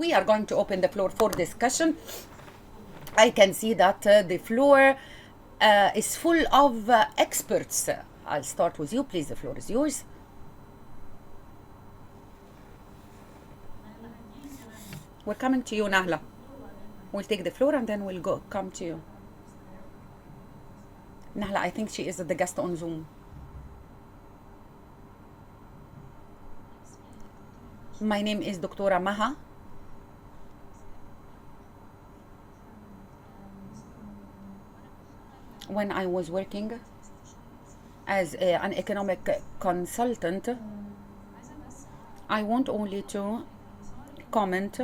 we are going to open the floor for discussion. I can see that the floor is full of experts. I'll start with you, please. The floor is yours. We're coming to you, Nahla. We'll take the floor and then we'll come to you. Nahla, I think she is the guest on Zoom. My name is Dr. Maha. When I was working as an economic consultant, I want only to comment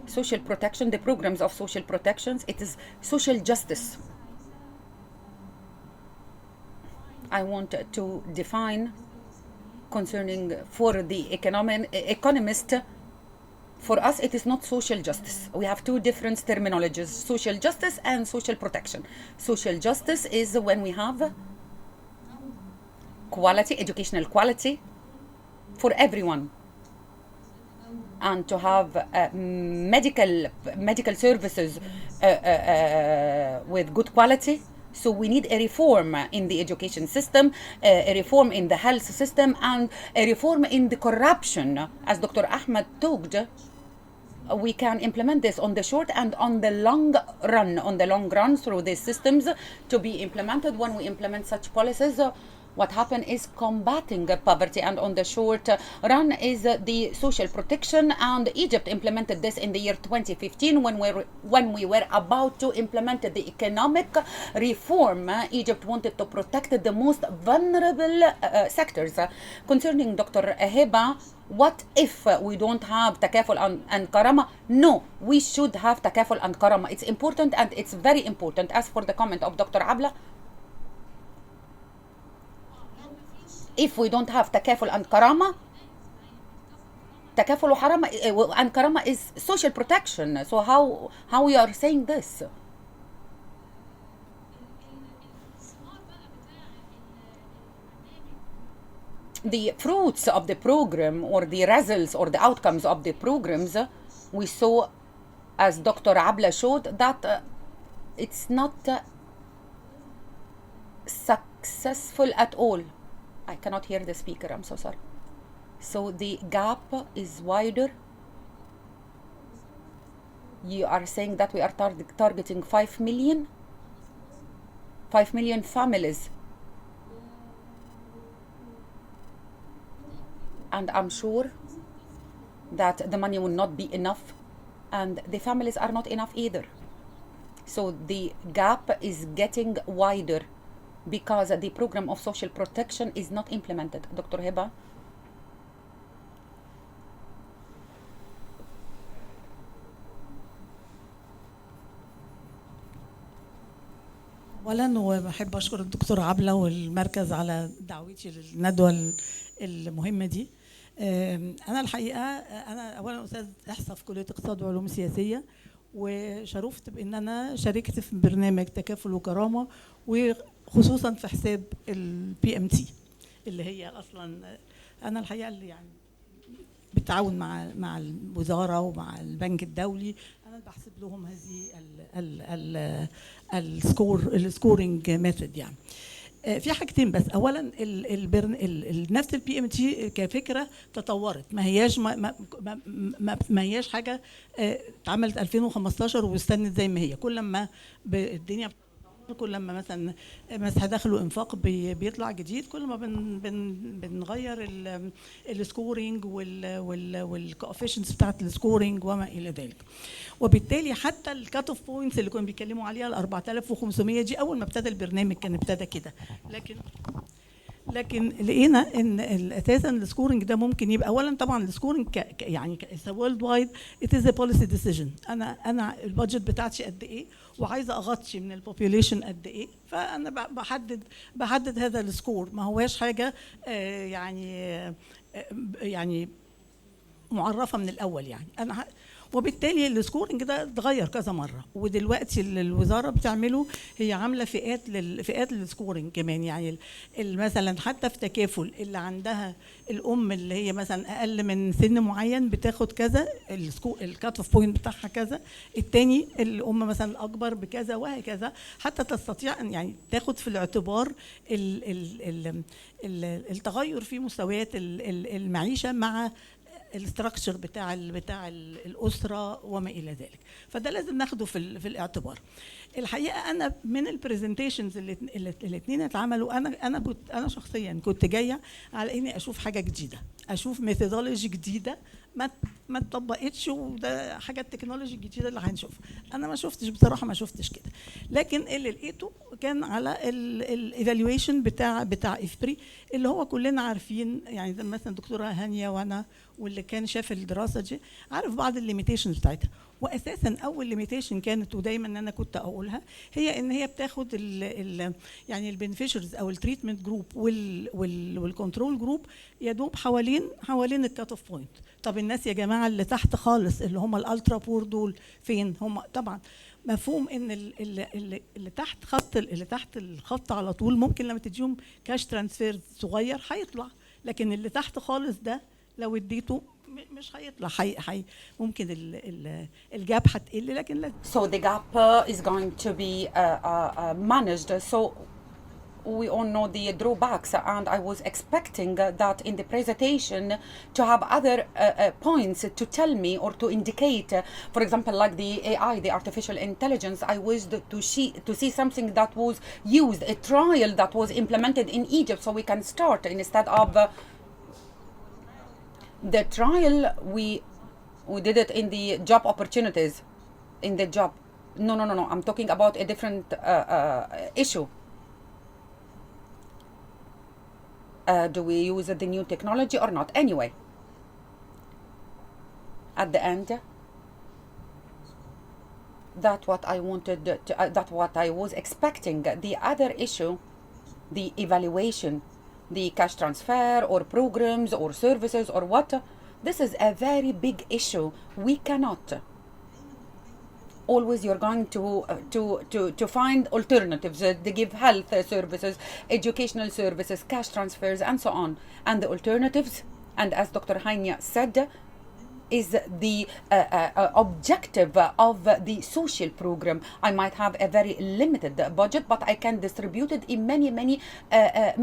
social protection, the programs of social protections. It is social justice. I want to define concerning for the economist. For us, it is not social justice. We have two different terminologies, social justice and social protection. Social justice is when we have quality, educational quality for everyone, and to have medical services with good quality. So we need a reform in the education system, a reform in the health system, and a reform in the corruption. As Dr. Ahmed talked, we can implement this on the short and on the long run through these systems to be implemented. When we implement such policies, what happens is combating poverty, and on the short run is the social protection. And Egypt implemented this in the year 2015 when we were about to implement the economic reform. Egypt wanted to protect the most vulnerable sectors. Concerning Dr. Heba, what if we don't have takaful and karama? No, we should have takaful and karama. It's important, and it's very important. As for the comment of Dr. Abla, if we don't have takaful and karama, takaful and karama is social protection. So how we are saying this? The fruits of the program, or the results or the outcomes of the programs, we saw, as Dr. Abla showed, that it's not successful at all. I cannot hear the speaker, I'm so sorry. So the gap is wider. You are saying that we are targeting 5 million families. And I'm sure that the money will not be enough, and the families are not enough either. So the gap is getting wider because the program of social protection is not implemented. Dr. Heba? اولا وبحب اشكر الدكتور عبله والمركز على دعوتي للندوه المهمه دي. انا الحقيقه انا اولا استاذ احصاء في كليه اقتصاد وعلوم سياسيه، وشرفت بان انا شاركت في برنامج تكافل وكرامه، وخصوصا في حساب البي ام تي اللي هي اصلا انا الحقيقه اللي يعني بالتعاون مع الوزاره ومع البنك الدولي انا بحسب لهم هذه السكورينج ميثود. يعني في حاجتين بس. اولا نفس البي ام تي كفكره تطورت، ما هياش حاجه اتعملت 2015 واستنت زي ما هي. كل ما الدنيا كل ما مثلا دخل وانفاق بيطلع جديد، كل ما بنغير السكورينج والكوفيشنتس بتاعت السكورينج وما الى ذلك. وبالتالي حتى الكات اوف بوينتس اللي كانوا بيتكلموا عليها ال 4500 دي اول ما ابتدى البرنامج كان ابتدى كده، لكن لقينا ان اساسا السكورينج ده ممكن يبقى اولا طبعا السكورينج يعني وورلد وايد ات از ا بوليسي ديسيجن. انا البادجت بتاعتي قد ايه وعايزه اغطي من البوبيوليشن قد ايه، فانا بحدد هذا السكور. ما هواش حاجه يعني معرفه من الاول يعني. وبالتالي السكورنج ده اتغير كذا مره، ودلوقتي اللي الوزاره بتعمله هي عامله فئات للسكورنج كمان. يعني مثلا حتى في تكافل اللي عندها الام اللي هي مثلا اقل من سن معين بتاخد كذا، الكات اوف بوينت بتاعها كذا، التاني الام مثلا الاكبر بكذا، وهكذا، حتى تستطيع ان يعني تاخد في الاعتبار ال ال ال التغير في مستويات المعيشه مع الاستراكشر بتاع الاسره وما الى ذلك. فده لازم ناخده في الاعتبار. الحقيقه انا من البرزنتيشنز اللي الاثنين اتعملوا، انا شخصيا كنت جايه على اني اشوف حاجه جديده، اشوف ميثودولوجي جديده ما اتطبقتش، وده حاجه التكنولوجي الجديده اللي هنشوفها. انا ما شفتش بصراحه، ما شفتش كده. لكن اللي لقيته كان على الايفالويشن بتاع افبري اللي هو كلنا عارفين. يعني مثلا الدكتوره هانيه وانا واللي كان شاف الدراسه دي عارف بعض الليميتيشنز بتاعتها. واساسا اول ليميتيشن كانت، ودايما انا كنت اقولها، هي ان هي بتاخد يعني البنفيشرز او التريتمنت جروب والكنترول جروب يا دوب حوالين الكات اوف بوينت. طب الناس يا جماعه اللي تحت خالص اللي هم الالترا بور دول فين هم؟ طبعا مفهوم ان اللي تحت الخط على طول ممكن لما تديهم كاش ترانسفير صغير هيطلع، لكن اللي تحت خالص ده لو اديته مش هيطلع، ممكن الجاب هتقل، لكن لا. So the gap is going to be managed. So we all know the drawbacks, and I was expecting that in the presentation to have other points to tell me or to indicate, for example, like the AI, the artificial intelligence. I wished to see something that was used, a trial that was implemented in Egypt, so we can start instead of the trial. We did it in the job opportunities, in the job. No. I'm talking about a different issue. Do we use the new technology or not? Anyway, at the end, that's what I wanted to, that's what I was expecting. The other issue, the evaluation, the cash transfer or programs or services or what, this is a very big issue. We cannot. Always you're going to find alternatives. They give health services, educational services, cash transfers, and so on. And the alternatives, and as Dr. Hania said, is the objective of the social program. I might have a very limited budget, but I can distribute it in many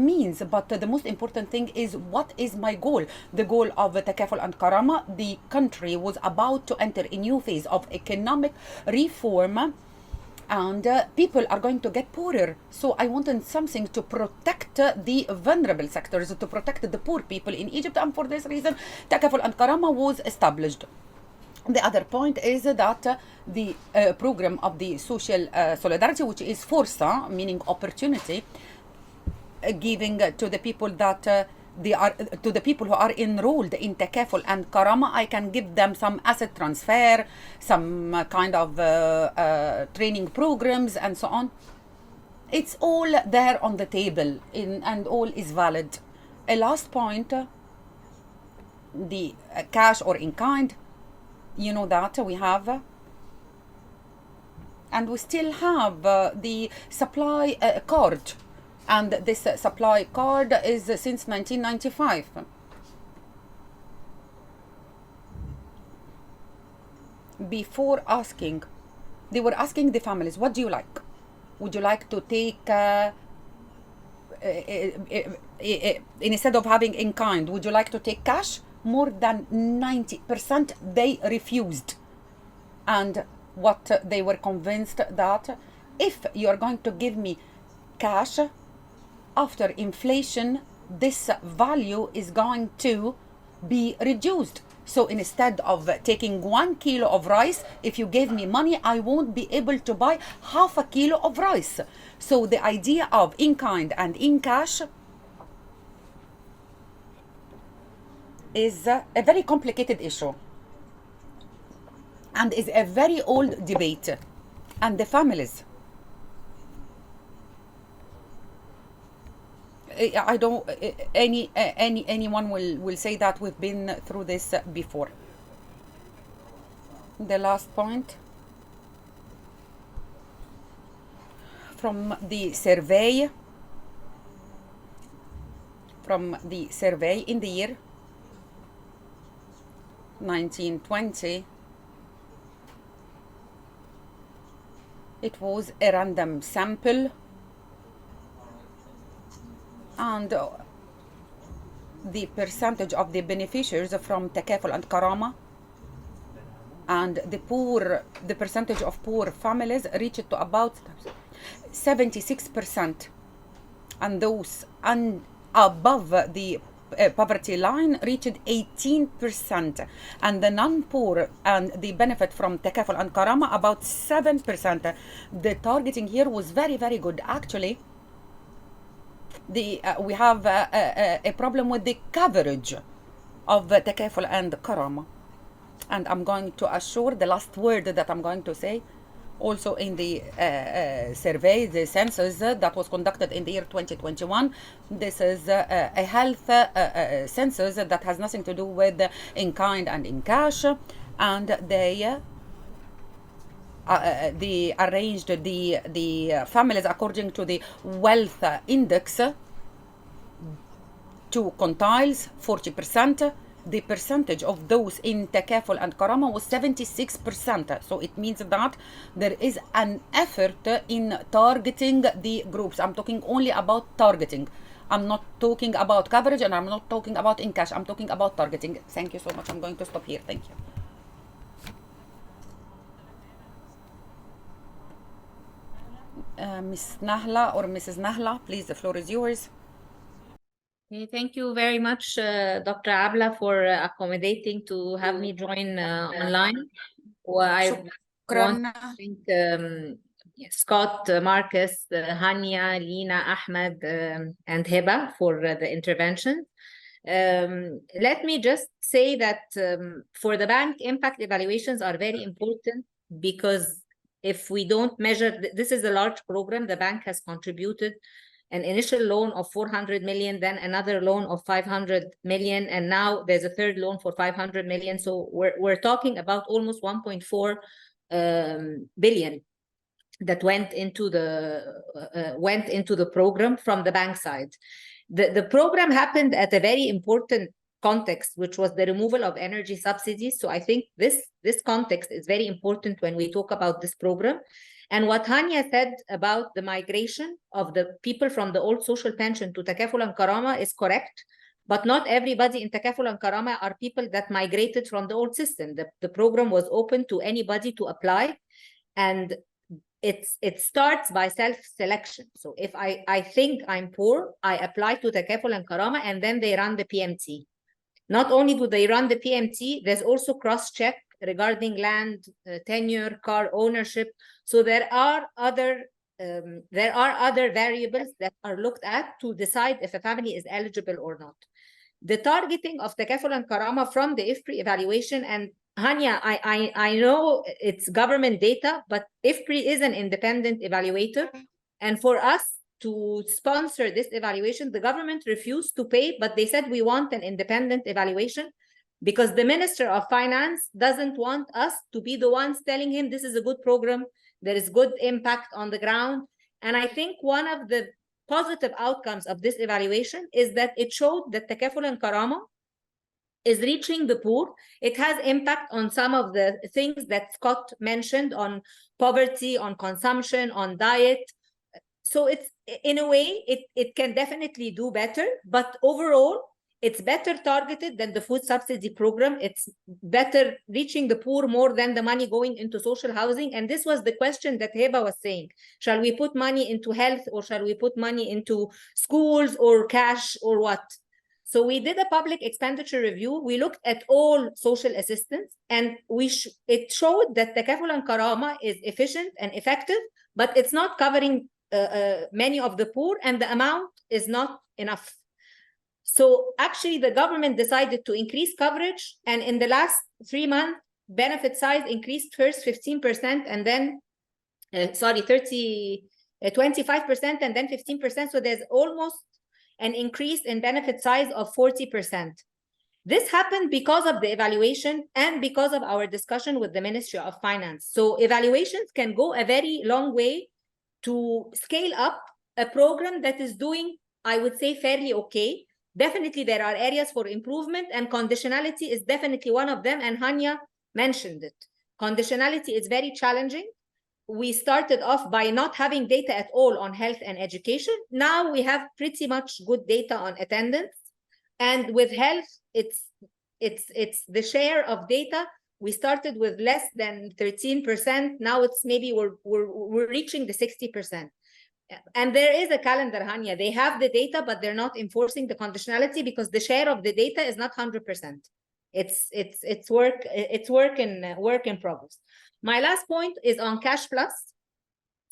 means. But the most important thing is, what is my goal? The goal of Takaful and Karama, the country was about to enter a new phase of economic reform, and people are going to get poorer. So I wanted something to protect the vulnerable sectors, to protect the poor people in Egypt, and for this reason Takaful and Karama was established. The other point is that the program of the social solidarity, which is Forsa, meaning opportunity, giving to the people that to the people who are enrolled in Takaful and Karama, I can give them some asset transfer, some kind of training programs, and so on. It's all there on the table, and all is valid. A last point, the cash or in kind, you know that we have, and we still have the supply card. And this supply card is since 1995. Before asking, they were asking the families, what do you like? Would you like to take, instead of having in kind, would you like to take cash? More than 90% they refused. And what they were convinced that if you are going to give me cash, after inflation, this value is going to be reduced. So instead of taking 1 kilo of rice, if you gave me money, I won't be able to buy half a kilo of rice. So the idea of in kind and in cash is a very complicated issue, and is a very old debate. And the families, I don't anyone will say that we've been through this before. The last point from the survey in the year 1920. It was a random sample, and the percentage of the beneficiaries from Takaful and Karama and the percentage of poor families reached to about 76%, and those above the poverty line reached 18%, and the non-poor and the benefit from Takaful and Karama about 7%. The targeting here was very, very good. Actually, we have a problem with the coverage of Takaful and Karama, and I'm going to assure the last word that I'm going to say. Also in the survey, the census that was conducted in the year 2021, this is a health census that has nothing to do with in kind and in cash, and they arranged the families according to the wealth index to quintiles, 40%. The percentage of those in Takaful and Karama was 76%. So it means that there is an effort in targeting the groups. I'm talking only about targeting. I'm not talking about coverage, and I'm not talking about in cash. I'm talking about targeting. Thank you so much. I'm going to stop here. Thank you. Miss Nahla or Mrs. Nahla, please, the floor is yours. Thank you very much, Dr. Abla, for accommodating to have me join online. I want to thank Scott, Marcus, Hania, Lina, Ahmed, and Heba for the intervention. Let me just say that for the bank, impact evaluations are very important, because if we don't measure, this is a large program. The bank has contributed an initial loan of 400 million, then another loan of 500 million, and now there's a third loan for 500 million. So we're talking about almost 1.4 billion that went into the program from the bank side. The program happened at a very important context, which was the removal of energy subsidies. So I think this context is very important when we talk about this program. And what Hania said about the migration of the people from the old social pension to Takaful and Karama is correct, but not everybody in Takaful and Karama are people that migrated from the old system. The program was open to anybody to apply, and it starts by self-selection. So if I think I'm poor, I apply to Takaful and Karama, and then they run the PMT. Not only do they run the PMT, there's also cross-check regarding land, tenure, car ownership. So there are other variables that are looked at to decide if a family is eligible or not. The targeting of Takaful and Karama from the IFPRI evaluation, and Hania, I know it's government data, but IFPRI is an independent evaluator, and for us to sponsor this evaluation, the government refused to pay, but they said we want an independent evaluation, because the Minister of Finance doesn't want us to be the ones telling him this is a good program, there is good impact on the ground. And I think one of the positive outcomes of this evaluation is that it showed that Takaful and Karama is reaching the poor. It has impact on some of the things that Scott mentioned, on poverty, on consumption, on diet. So it's, in a way, it can definitely do better, but overall, it's better targeted than the food subsidy program. It's better reaching the poor more than the money going into social housing. And this was the question that Heba was saying. Shall we put money into health, or shall we put money into schools or cash or what? So we did a public expenditure review. We looked at all social assistance, and it showed that Takaful and Karama is efficient and effective, but it's not covering many of the poor, and the amount is not enough. So actually, the government decided to increase coverage, and in the last 3 months, benefit size increased first 15%, and then 25%, and then 15%. So there's almost an increase in benefit size of 40%. This happened because of the evaluation and because of our discussion with the Ministry of Finance. So evaluations can go a very long way to scale up a program that is doing, I would say, fairly okay. Definitely there are areas for improvement, and conditionality is definitely one of them, and Hanya mentioned it. Conditionality is very challenging. We started off by not having data at all on health and education. Now we have pretty much good data on attendance. And with health, it's the share of data. We started with less than 13%. Now it's maybe we're reaching the 60%. And there is a calendar, Hanya. They have the data, but they're not enforcing the conditionality because the share of the data is not 100%. It's work in progress. My last point is on cash plus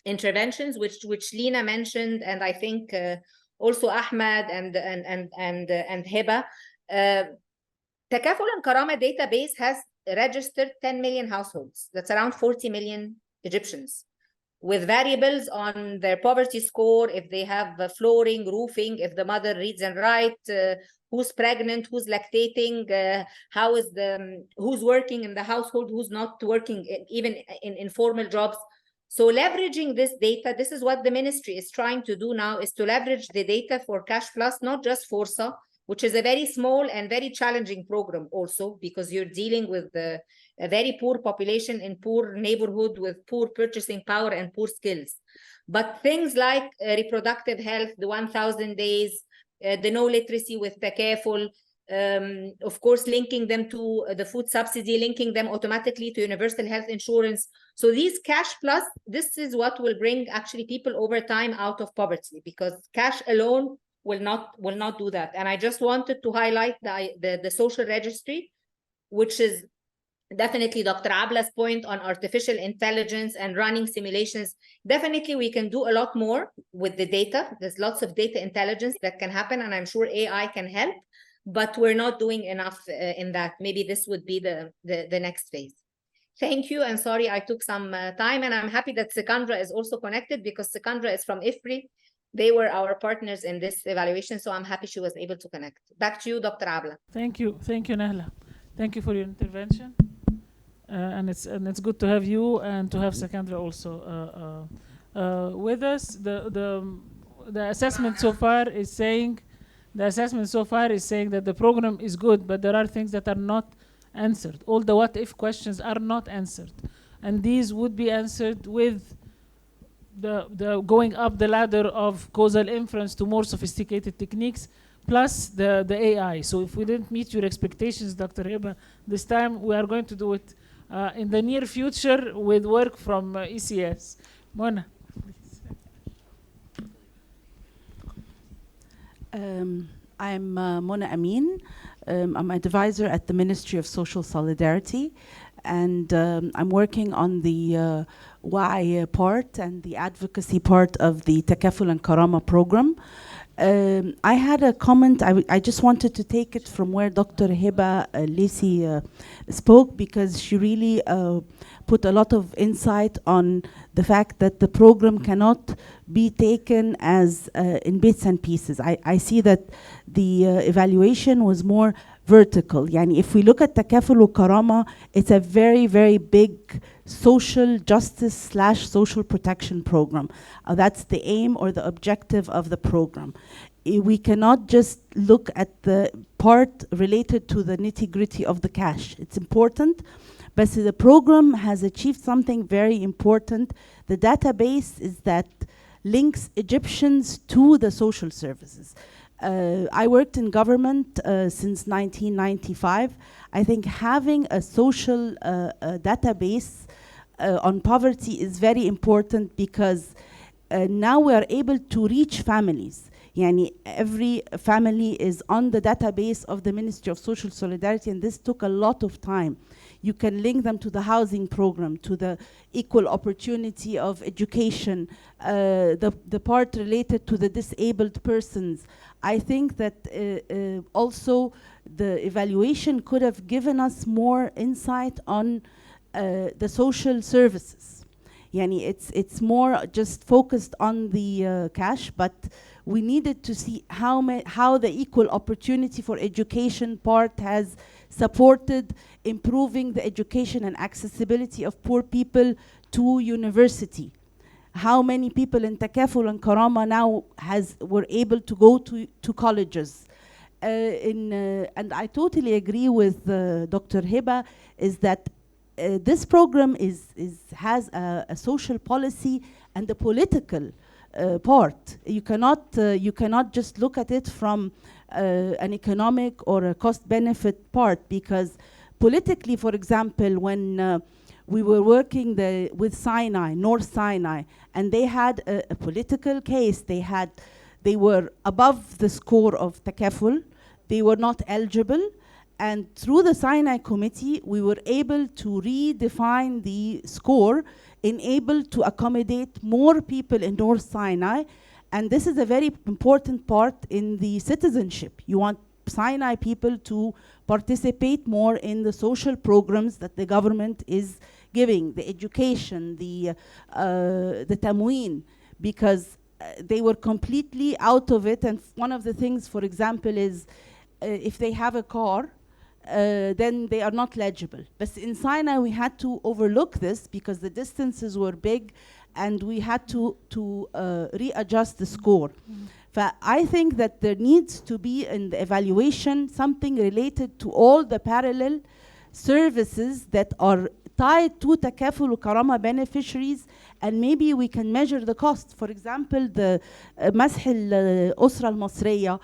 interventions, which Lina mentioned, and I think also Ahmed and Heba. Takaful and Karama database has registered 10 million households. That's around 40 million Egyptians, with variables on their poverty score, if they have flooring, roofing, if the mother reads and writes, who's pregnant, who's lactating, who's working in the household, who's not working, even in informal jobs. So leveraging this data, this is what the ministry is trying to do now, is to leverage the data for Cash Plus, not just Forsa, which is a very small and very challenging program also, because you're dealing with a very poor population in poor neighborhood with poor purchasing power and poor skills. But things like reproductive health, the 1,000 days, the no literacy with Takaful, of course, linking them to the food subsidy, linking them automatically to universal health insurance. So these cash plus, this is what will bring actually people over time out of poverty, because cash alone will not do that. And I just wanted to highlight the social registry, which is definitely Dr. Abla's point on artificial intelligence and running simulations. Definitely we can do a lot more with the data. There's lots of data intelligence that can happen, and I'm sure AI can help, but we're not doing enough in that. Maybe this would be the next phase. Thank you, and sorry I took some time, and I'm happy that Sikandra is also connected, because Sikandra is from IFPRI. They were our partners in this evaluation, so I'm happy she was able to connect. Back to you, Dr. Abla. Thank you, Nahla. Thank you for your intervention, and it's good to have you and to have Sikandra also with us. The assessment so far is saying that the program is good, but there are things that are not answered. All the what if questions are not answered, and these would be answered with the going up the ladder of causal inference to more sophisticated techniques, plus the AI. So if we didn't meet your expectations, Dr. Heba, this time we are going to do it in the near future with work from ECS. Mona. I'm Mona Amin. I'm an advisor at the Ministry of Social Solidarity, and I'm working on the why part and the advocacy part of the Takaful and Karama program. I had a comment. I just wanted to take it from where Dr. Heba Lisi spoke, because she really put a lot of insight on the fact that the program cannot be taken as in bits and pieces. I see that the evaluation was more vertical. Yani if we look at Takaful Karama, it's a very, very big social justice / social protection program. That's the aim or the objective of the program. We cannot just look at the part related to the nitty-gritty of the cash. It's important, but the program has achieved something very important. The database is that links Egyptians to the social services. I worked in government since 1995. I think having a social database on poverty is very important, because now we are able to reach families. Yani every family is on the database of the Ministry of Social Solidarity, and this took a lot of time. You can link them to the housing program, to the equal opportunity of education, the part related to the disabled persons. I think that also the evaluation could have given us more insight on the social services. Yani it's more just focused on the cash, but we needed to see how the equal opportunity for education part has supported improving the education and accessibility of poor people to university. How many people in Takaful and Karama now were able to go to colleges. And I totally agree with Dr. Hiba, is that this program has a social policy and a political part. You cannot just look at it from an economic or a cost-benefit part, because politically, for example, when we were working with Sinai, North Sinai, and they had a political case. They were above the score of Takaful. They were not eligible. And through the Sinai Committee, we were able to redefine the score, able to accommodate more people in North Sinai. And this is a very important part in the citizenship. You want Sinai people to participate more in the social programs that the government is giving, the education, the tamween, because they were completely out of it. And one of the things, for example, is if they have a car, then they are not legible. But in Sinai, we had to overlook this because the distances were big, and we had to readjust the score. I think that there needs to be in the evaluation something related to all the parallel services that are tied to Takaful Karama beneficiaries, and maybe we can measure the cost. For example, the مسح الأسرة المصرية,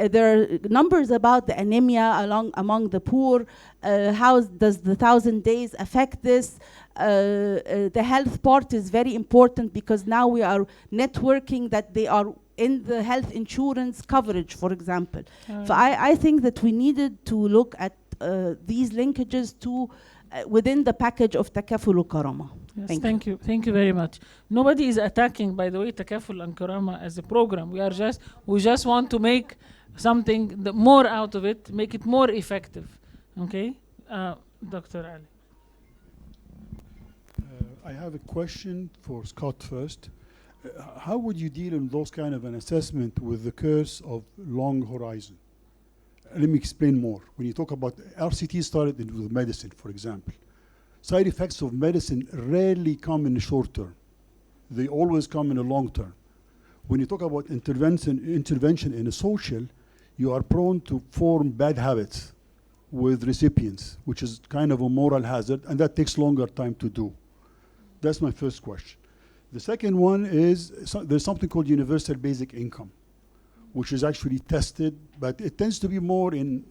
there are numbers about the anemia among the poor. How does the 1,000 days affect this? The health part is very important, because now we are networking that they are in the health insurance coverage, for example. So I think that we needed to look at these linkages to within the package of Takaful Karama. Yes, thank you. Thank you very much. Nobody is attacking, by the way, Takaful and Karama as a program. We just want to make something more out of it, make it more effective. Okay, Dr. Ali. I have a question for Scott first. How would you deal in those kind of an assessment with the curse of long horizon? Let me explain more. When you talk about RCT started with medicine, for example, side effects of medicine rarely come in the short term. They always come in the long term. When you talk about intervention in a social, you are prone to form bad habits with recipients, which is kind of a moral hazard, and that takes longer time to do. That's my first question. The second one is, there's something called universal basic income, which is actually tested, but it tends to be more in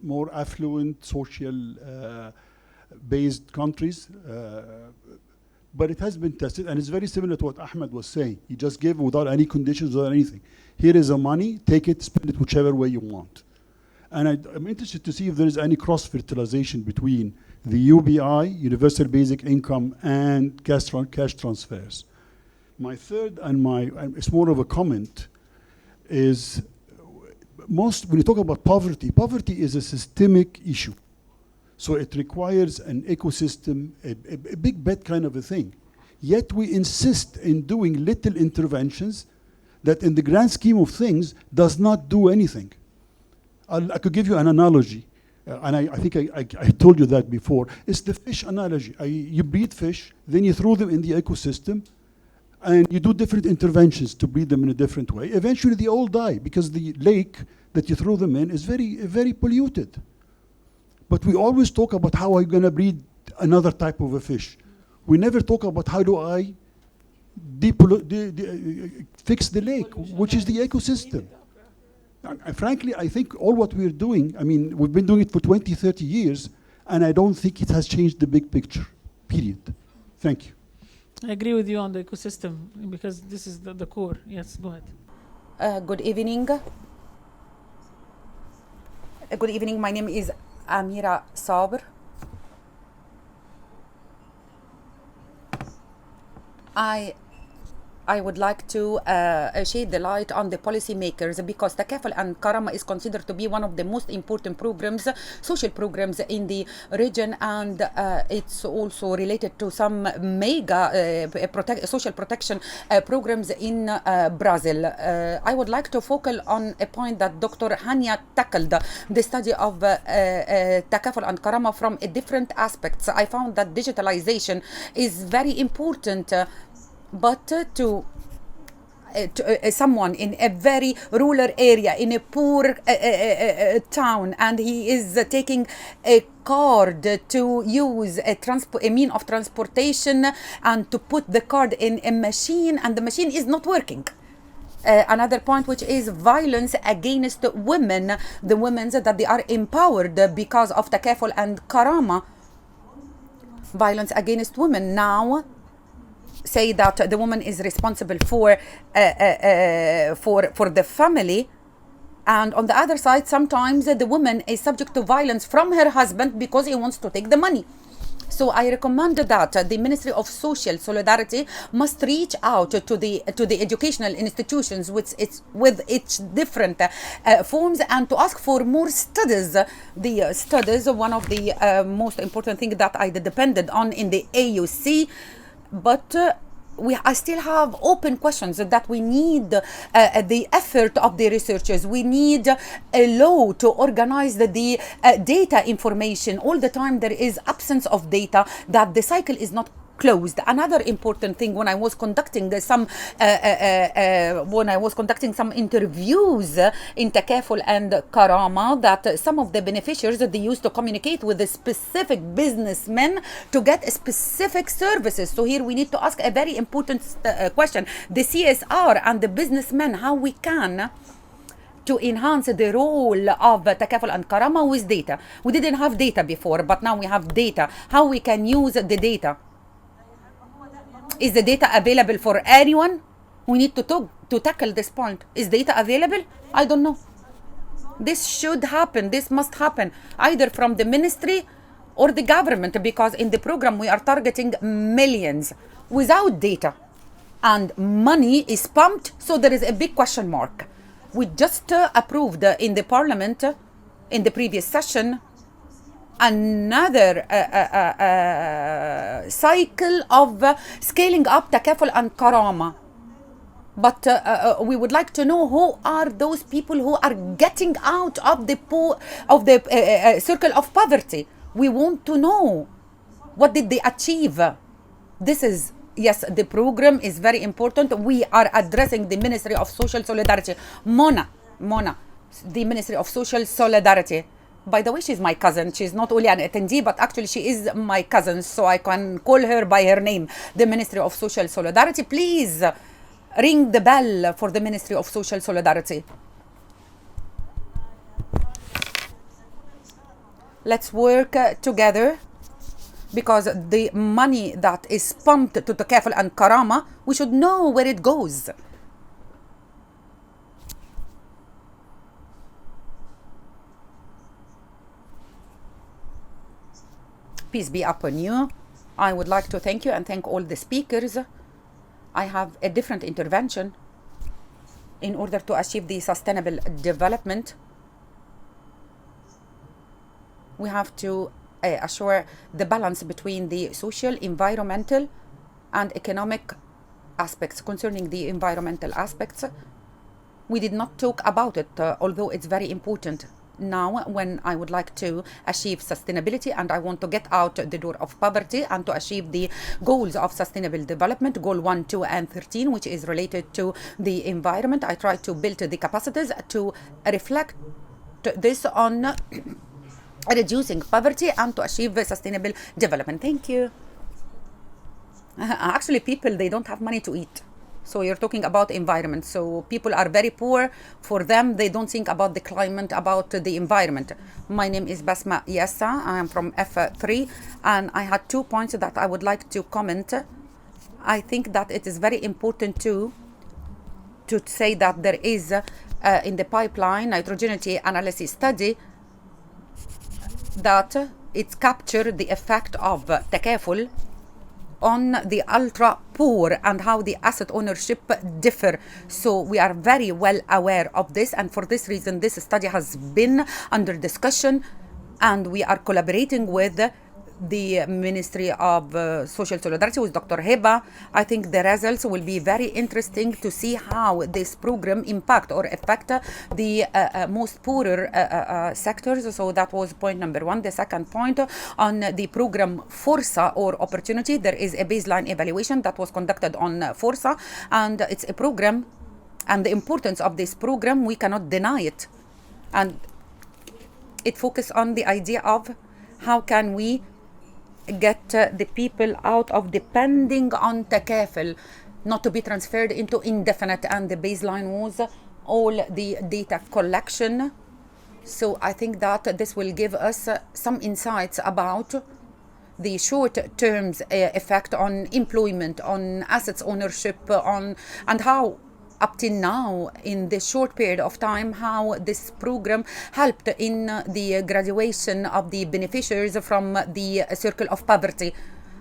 more affluent, social based countries. But it has been tested, and it's very similar to what Ahmed was saying. He just gave without any conditions or anything. Here is the money, take it, spend it whichever way you want. And I'm interested to see if there is any cross-fertilization between the UBI, Universal Basic Income, and cash transfers. My third, and it's more of a comment, is when you talk about poverty is a systemic issue. So it requires an ecosystem, a big bet kind of a thing. Yet we insist in doing little interventions that in the grand scheme of things does not do anything. I could give you an analogy, and I think I told you that before. It's the fish analogy. You breed fish, then you throw them in the ecosystem, and you do different interventions to breed them in a different way. Eventually they all die because the lake that you throw them in is very, very polluted. But we always talk about how I'm gonna breed another type of a fish. We never talk about how do I fix the lake, which is the ecosystem. Frankly, I think all what we're doing, we've been doing it for 20, 30 years, and I don't think it has changed the big picture, period. Thank you. I agree with you on the ecosystem, because this is the core. Yes, go ahead. Good evening. Good evening. My name is Amira Sabr. I I would like to shed the light on the policymakers, because Takaful and Karama is considered to be one of the most important programs, social programs in the region, and it's also related to some mega social protection programs in Brazil. I would like to focus on a point that Dr. Hania tackled, the study of Takaful and Karama from different aspects. I found that digitalization is very important, but to someone in a very rural area, in a poor town, and he is taking a card to use a mean of transportation, and to put the card in a machine, and the machine is not working. Another point, which is violence against women, the women that they are empowered because of Takaful and Karama. Violence against women now say that the woman is responsible for the family, and on the other side, sometimes the woman is subject to violence from her husband because he wants to take the money. So I recommend that the Ministry of Social Solidarity must reach out to the educational institutions with its different forms, and to ask for more studies. The studies, one of the most important things that I depended on in the AUC, but I still have open questions that we need the effort of the researchers. We need a law to organize the data information. All the time there is absence of data, that the cycle is not closed. Another important thing, when I was conducting some interviews in Takaful and Karama, that some of the beneficiaries, they used to communicate with the specific businessmen to get specific services. So here we need to ask a very important question: the CSR and the businessmen, how we can to enhance the role of Takaful and Karama with data. We didn't have data before, but now we have data. How we can use the data? Is the data available for anyone? We need to tackle this point. Is data available? I don't know. This should happen. This must happen either from the ministry or the government, because in the program we are targeting millions without data, and money is pumped, so there is a big question mark. We just approved in the parliament in the previous session another cycle of scaling up Takaful and Karama. But we would like to know who are those people who are getting out of the circle of poverty. We want to know what did they achieve. This is, yes, the program is very important. We are addressing the Ministry of Social Solidarity. Mona, the Ministry of Social Solidarity. By the way, she's my cousin. She's not only an attendee, but actually she is my cousin, so I can call her by her name. The Ministry of Social Solidarity, please ring the bell for the Ministry of Social Solidarity. Let's work together, because the money that is pumped to Takaful and Karama, we should know where it goes. Peace be upon you. I would like to thank you and thank all the speakers. I have a different intervention in order to achieve the sustainable development. We have to assure the balance between the social, environmental, and economic aspects. Concerning the environmental aspects, we did not talk about it, although it's very important. Now, when I would like to achieve sustainability and I want to get out the door of poverty and to achieve the goals of sustainable development, goal 1, 2, and 13, which is related to the environment, I try to build the capacities to reflect this on reducing poverty and to achieve sustainable development. Thank you. Actually, people, they don't have money to eat. So you're talking about environment. So people are very poor. For them, they don't think about the climate, about the environment. My name is Basma Yassa. I am from F3. And I had 2 points that I would like to comment. I think that it is very important to say that there is in the pipeline nitrogenity analysis study that it's captured the effect of Takaful on the ultra poor and how the asset ownership differ. So we are very well aware of this, and for this reason this study has been under discussion, and we are collaborating with the Ministry of Social Solidarity with Dr. Heba. I think the results will be very interesting to see how this program impact or affect the most poorer sectors. So that was point number one. The second point on the program Forza or Opportunity, there is a baseline evaluation that was conducted on Forza, and it's a program, and the importance of this program, we cannot deny it. And it focuses on the idea of how can we get the people out of depending on takaful, not to be transferred into indefinite, and the baseline was all the data collection. So I think that this will give us some insights about the short terms effect on employment, on assets ownership, on and how up till now in this short period of time how this program helped in the graduation of the beneficiaries from the circle of poverty.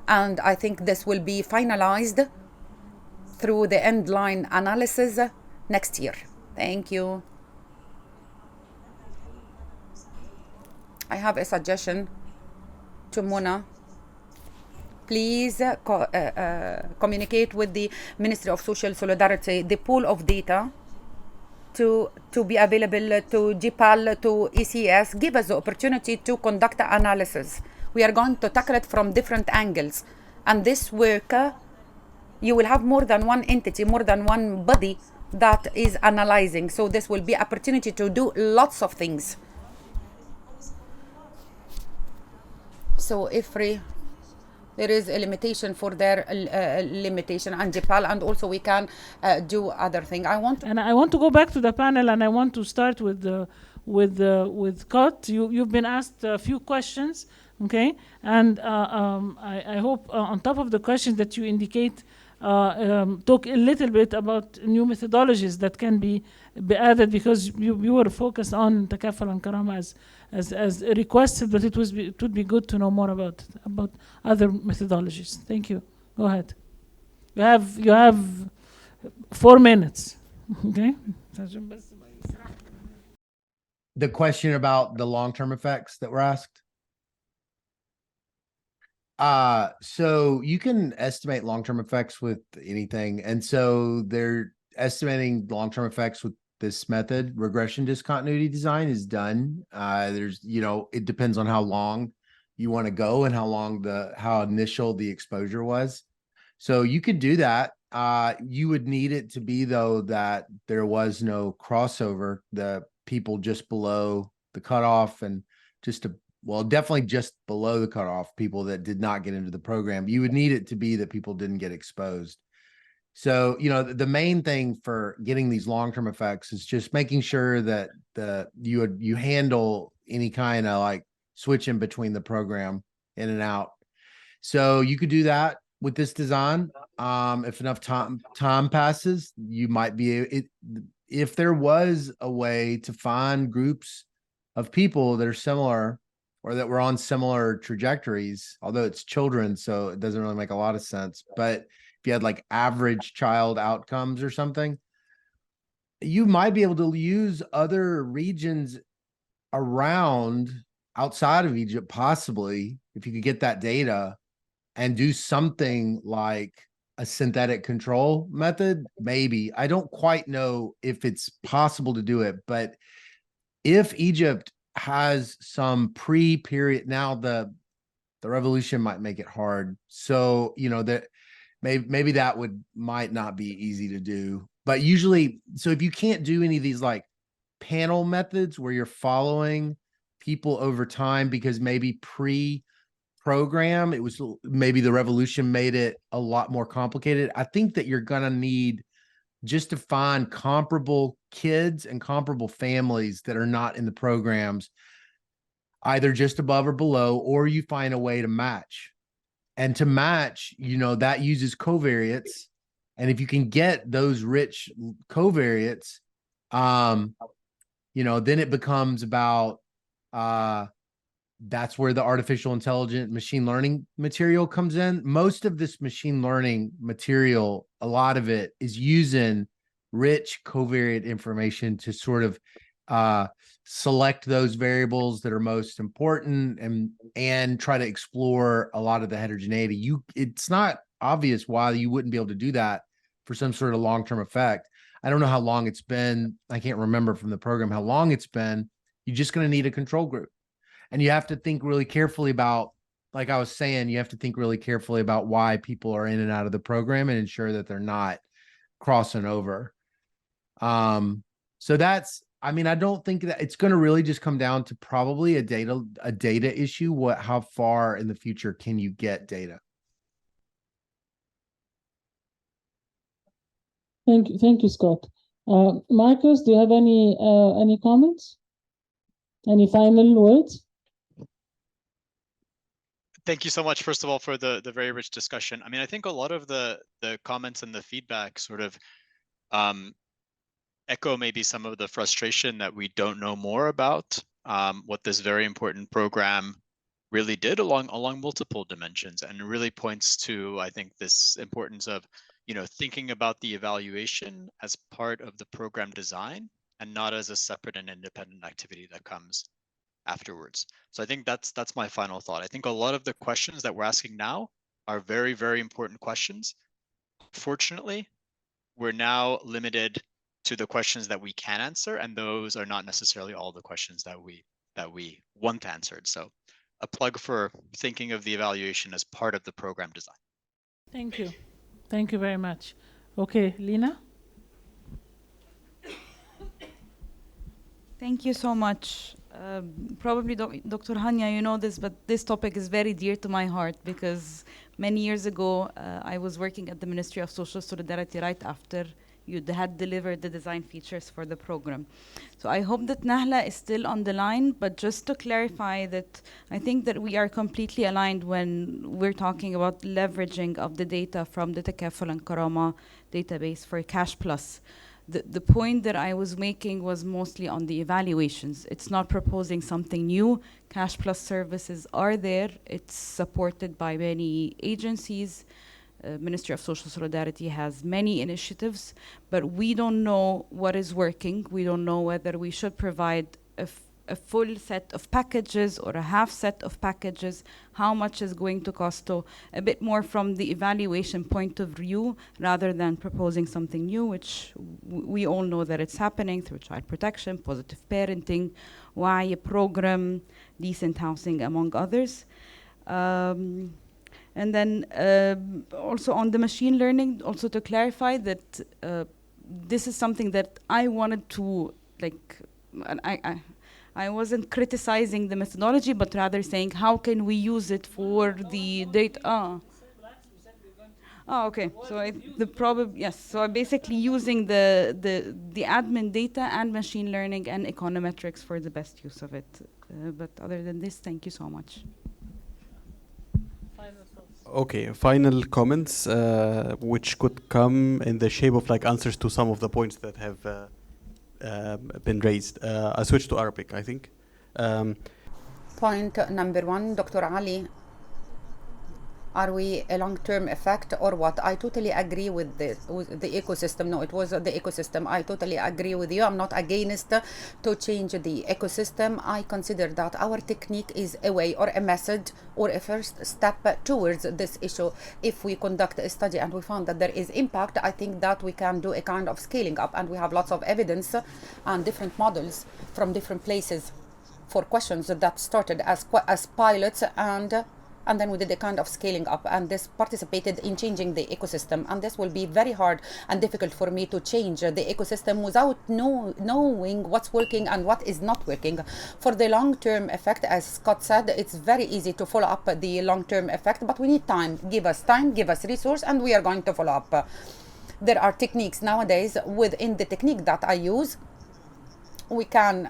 And I think this will be finalized through the end line analysis next year. Thank you. I have a suggestion to Mona. Please communicate with the Ministry of Social Solidarity the pool of data to be available to GPAL, to ECS. Give us the opportunity to conduct analysis. We are going to tackle it from different angles. And this work, you will have more than one entity, more than one body that is analyzing. So this will be opportunity to do lots of things. So if there is a limitation for their limitation and GPAL, and also we can do other things. I want to go back to the panel, and I want to start with Kot. You've been asked a few questions, okay? And I hope on top of the questions that you indicate, talk a little bit about new methodologies that can be added, because you were focused on Takaful and Karama as requested, but it would be good to know more about other methodologies. Thank you. Go ahead. You have 4 minutes. Okay. The question about the long-term effects that were asked. So you can estimate long-term effects with anything, and so they're estimating long-term effects with this method. Regression discontinuity design is done. There's, it depends on how long you want to go and how initial the exposure was. So you could do that. You would need it to be, though, that there was no crossover, the people just below the cutoff, and definitely just below the cutoff, people that did not get into the program. You would need it to be that people didn't get exposed. So, the main thing for getting these long-term effects is just making sure that you handle any kind of like switching between the program in and out. So you could do that with this design. If enough time passes, you might be if there was a way to find groups of people that are similar or that were on similar trajectories, although it's children, so it doesn't really make a lot of sense. But if you had like average child outcomes or something, you might be able to use other regions around outside of Egypt, possibly, if you could get that data and do something like a synthetic control method. Maybe. I don't quite know if it's possible to do it, but if Egypt has some pre-period, now the revolution might make it hard. So, that maybe that might not be easy to do, but usually, so if you can't do any of these like panel methods where you're following people over time, because maybe pre-program, it was maybe the revolution made it a lot more complicated. I think that you're going to need just to find comparable kids and comparable families that are not in the programs, either just above or below, or you find a way to match. And to match, that uses covariates. And if you can get those rich covariates, then it becomes about that's where the artificial intelligence machine learning material comes in. Most of this machine learning material, a lot of it is using rich covariate information to sort of select those variables that are most important and try to explore a lot of the heterogeneity. It's not obvious why you wouldn't be able to do that for some sort of long-term effect. I don't know how long it's been. I can't remember from the program how long it's been. You're just going to need a control group. And you have to think really carefully about, like I was saying, you have to think really carefully about why people are in and out of the program and ensure that they're not crossing over. So that's, I mean, I don't think that it's going to really just come down to probably a data issue. How far in the future can you get data? Thank you, Scott. Marcus, do you have any comments? Any final words? Thank you so much, first of all, for the very rich discussion. I mean, I think a lot of the comments and the feedback sort of echo maybe some of the frustration that we don't know more about what this very important program really did along multiple dimensions, and it really points to, I think, this importance of, you know, thinking about the evaluation as part of the program design and not as a separate and independent activity that comes afterwards. So I think that's my final thought. I think a lot of the questions that we're asking now are very, very important questions. Fortunately, we're now limited to the questions that we can answer, and those are not necessarily all the questions that we want answered. So a plug for thinking of the evaluation as part of the program design. Thank you. Thank you very much. Okay, Lina? Thank you so much. Probably Dr. Hania, you know this, but this topic is very dear to my heart because many years ago, I was working at the Ministry of Social Solidarity right after you had delivered the design features for the program. So I hope that Nahla is still on the line, but just to clarify that I think that we are completely aligned when we're talking about leveraging of the data from the Takaful and Karama database for Cash Plus. The point that I was making was mostly on the evaluations. It's not proposing something new. Cash Plus services are there. It's supported by many agencies. Ministry of Social Solidarity has many initiatives, but we don't know what is working. We don't know whether we should provide a full set of packages or a half set of packages, how much is going to cost. So a bit more from the evaluation point of view rather than proposing something new, which we all know that it's happening through child protection, positive parenting, why program, decent housing, among others. And then also on the machine learning, also to clarify that this is something that I wanted to, like, I wasn't criticizing the methodology, but rather saying how can we use it for the data. Oh, okay. So the problem, yes. So I'm basically using the admin data and machine learning and econometrics for the best use of it. But other than this, thank you so much. Okay, final comments, which could come in the shape of like answers to some of the points that have been raised. I switch to Arabic, I think. Point number one, Dr. Ali. Are we a long-term effect or what? I totally agree with the ecosystem. No, it was the ecosystem. I totally agree with you. I'm not against to change the ecosystem. I consider that our technique is a way or a method or a first step towards this issue. If we conduct a study and we found that there is impact, I think that we can do a kind of scaling up, and we have lots of evidence and different models from different places for questions that started as pilots, and then we did a kind of scaling up, and this participated in changing the ecosystem. And this will be very hard and difficult for me to change the ecosystem without knowing what's working and what is not working. For the long-term effect, as Scott said, it's very easy to follow up the long-term effect, but we need time. Give us time, give us resource, and we are going to follow up. There are techniques nowadays within the technique that I use. We can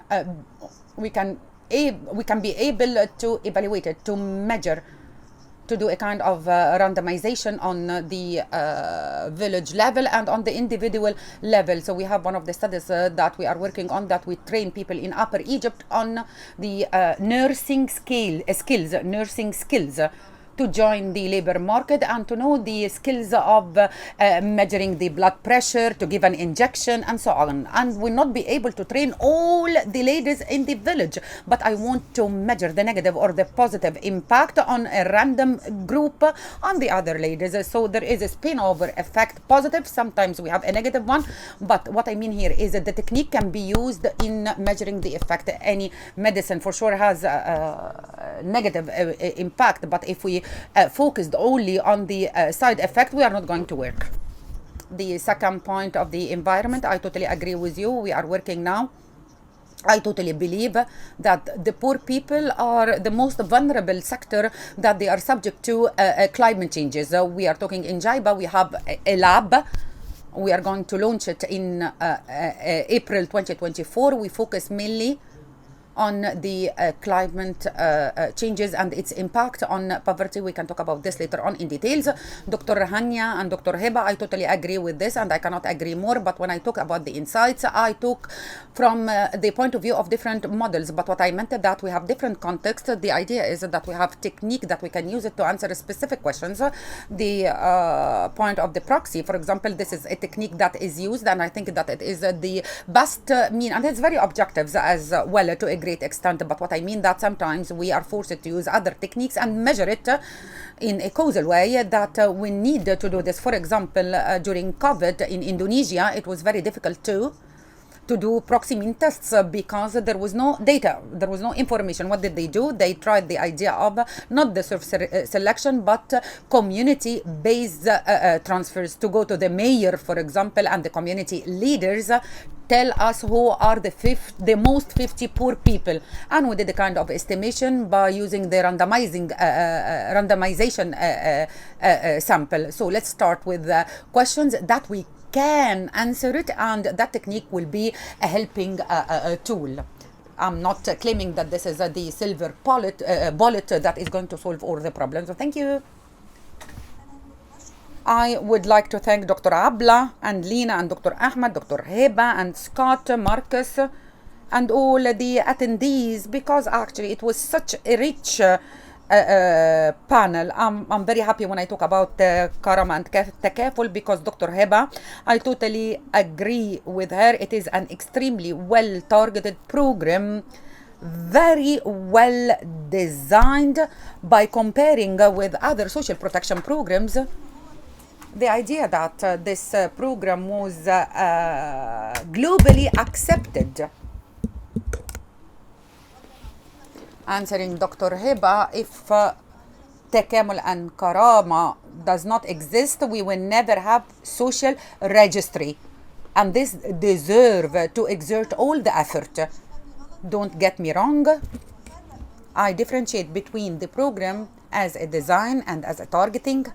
be able to evaluate it, to measure to do a kind of randomization on the village level and on the individual level. So we have one of the studies that we are working on, that we train people in Upper Egypt on the nursing skills to join the labor market and to know the skills of measuring the blood pressure, to give an injection and so on. And we'll not be able to train all the ladies in the village, but I want to measure the negative or the positive impact on a random group on the other ladies. So there is a spillover effect, positive, sometimes we have a negative one, but what I mean here is that the technique can be used in measuring the effect. Any medicine for sure has a negative impact, but if we focused only on the side effect, we are not going to work. The second point of the environment, I totally agree with you. We are working now. I totally believe that the poor people are the most vulnerable sector, that they are subject to climate changes. We are talking in Jaiba, we have a lab. We are going to launch it in April 2024. We focus mainly on the climate changes and its impact on poverty. We can talk about this later on in details. Dr. Hania and Dr. Heba, I totally agree with this and I cannot agree more, but when I talk about the insights, I took from the point of view of different models, but what I meant is that we have different contexts. The idea is that we have technique that we can use it to answer specific questions. The point of the proxy, for example, this is a technique that is used and I think that it is the best mean, and it's very objective as well to a great extent, but what I mean that sometimes we are forced to use other techniques and measure it in a causal way, that we need to do this. For example, during COVID in Indonesia, it was very difficult to do proxy mean tests because there was no data, there was no information. What did they do? They tried the idea of not the selection but community-based transfers, to go to the mayor, for example, and the community leaders tell us who are the most 50 poor people, and we did a kind of estimation by using the randomization sample. So let's start with questions that we can answer it, and that technique will be a helping tool. I'm not claiming that this is the silver bullet that is going to solve all the problems. So thank you. I would like to thank Dr. Abla and Lina and Dr. Ahmed, Dr. Heba and Scott, Marcus, and all the attendees, because actually it was such a rich panel. I'm very happy when I talk about Karama and Takaful, because Dr. Heba, I totally agree with her. It is an extremely well targeted program, very well designed by comparing with other social protection programs. The idea that this program was globally accepted. Answering Dr. Heba, if Takamul and Karama does not exist, we will never have social registry. And this deserve to exert all the effort. Don't get me wrong. I differentiate between the program as a design and as a targeting,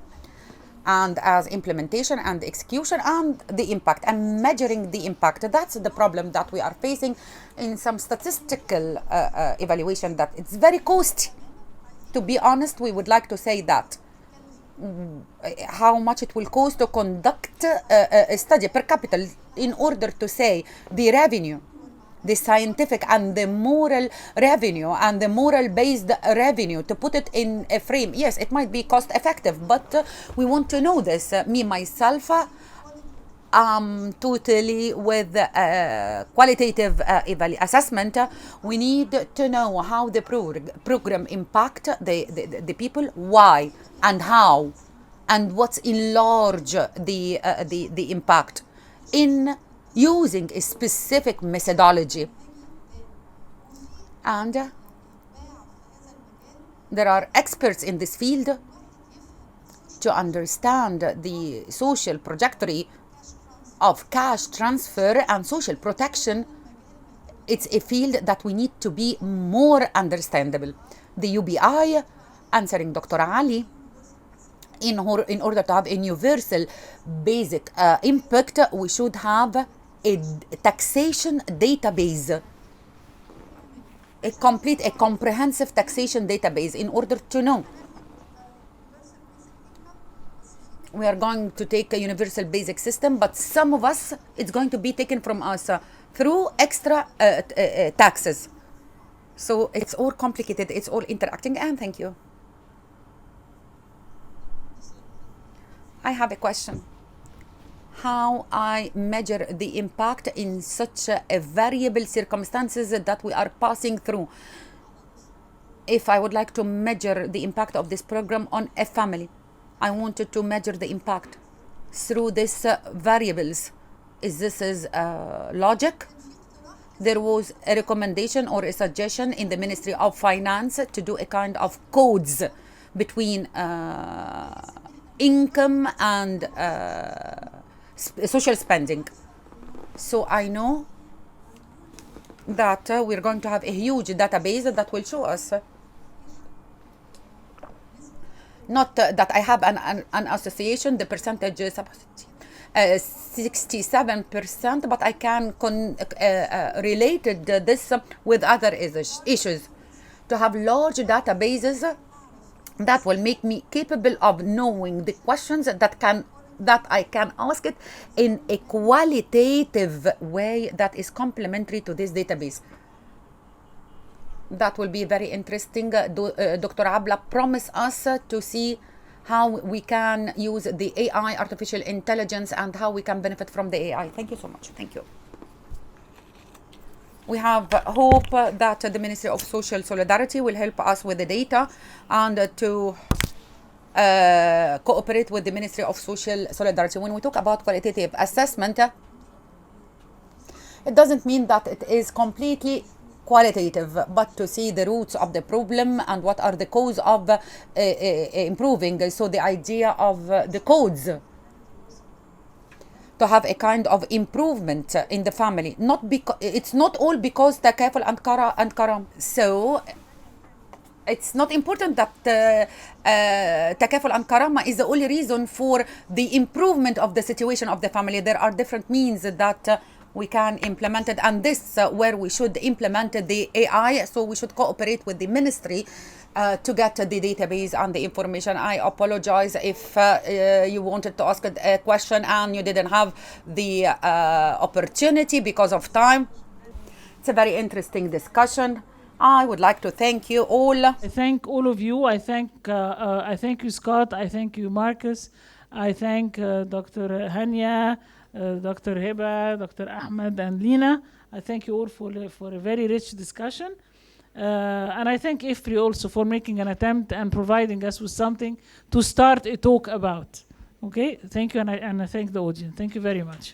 and as implementation and execution, and the impact and measuring the impact. That's the problem that we are facing in some statistical evaluation, that it's very costly. To be honest, we would like to say that how much it will cost to conduct a study per capita in order to say the revenue, the scientific and the moral revenue and the moral based revenue, to put it in a frame. Yes, it might be cost effective, but we want to know this. Me myself, totally with qualitative assessment. We need to know how the program impact the people, why and how, and what's enlarge the impact in using a specific methodology. And there are experts in this field to understand the social trajectory of cash transfer and social protection. It's a field that we need to be more understandable. The UBI, answering Dr. Ali, in order to have a universal basic impact, we should have a taxation database, a comprehensive taxation database, in order to know we are going to take a universal basic system, but some of us, it's going to be taken from us through extra taxes. So it's all complicated, it's all interacting, and thank you. I have a question. How I measure the impact in such a variable circumstances that we are passing through? If I would like to measure the impact of this program on a family, I wanted to measure the impact through these variables. Is logic? There was a recommendation or a suggestion in the Ministry of Finance to do a kind of codes between income and social spending. So I know that we're going to have a huge database that will show us. Not that I have an association, the percentage is 67%, but I can relate this with other issues. To have large databases that will make me capable of knowing the questions that I can ask it in a qualitative way that is complementary to this database. That will be very interesting. Dr. Abla promised us to see how we can use the AI, artificial intelligence, and how we can benefit from the AI. Thank you so much. Thank you. We have hope that the Ministry of Social Solidarity will help us with the data and to cooperate with the Ministry of Social Solidarity. When we talk about qualitative assessment, it doesn't mean that it is completely qualitative, but to see the roots of the problem and what are the cause of improving. So the idea of the codes to have a kind of improvement in the family, it's not all because takaful and karam. So it's not important that takaful and karama is the only reason for the improvement of the situation of the family. There are different means that we can implement it, and this where we should implement the AI. So we should cooperate with the ministry to get the database and the information. I apologize if you wanted to ask a question and you didn't have the opportunity because of time. It's a very interesting discussion. I would like to thank you all. I thank all of you. I thank you, Scott. I thank you, Marcus. I thank Dr. Hania, Dr. Heba, Dr. Ahmed, and Lina. I thank you all for a very rich discussion. And I thank IFPRI also for making an attempt and providing us with something to start a talk about. Okay, thank you, and I thank the audience. Thank you very much.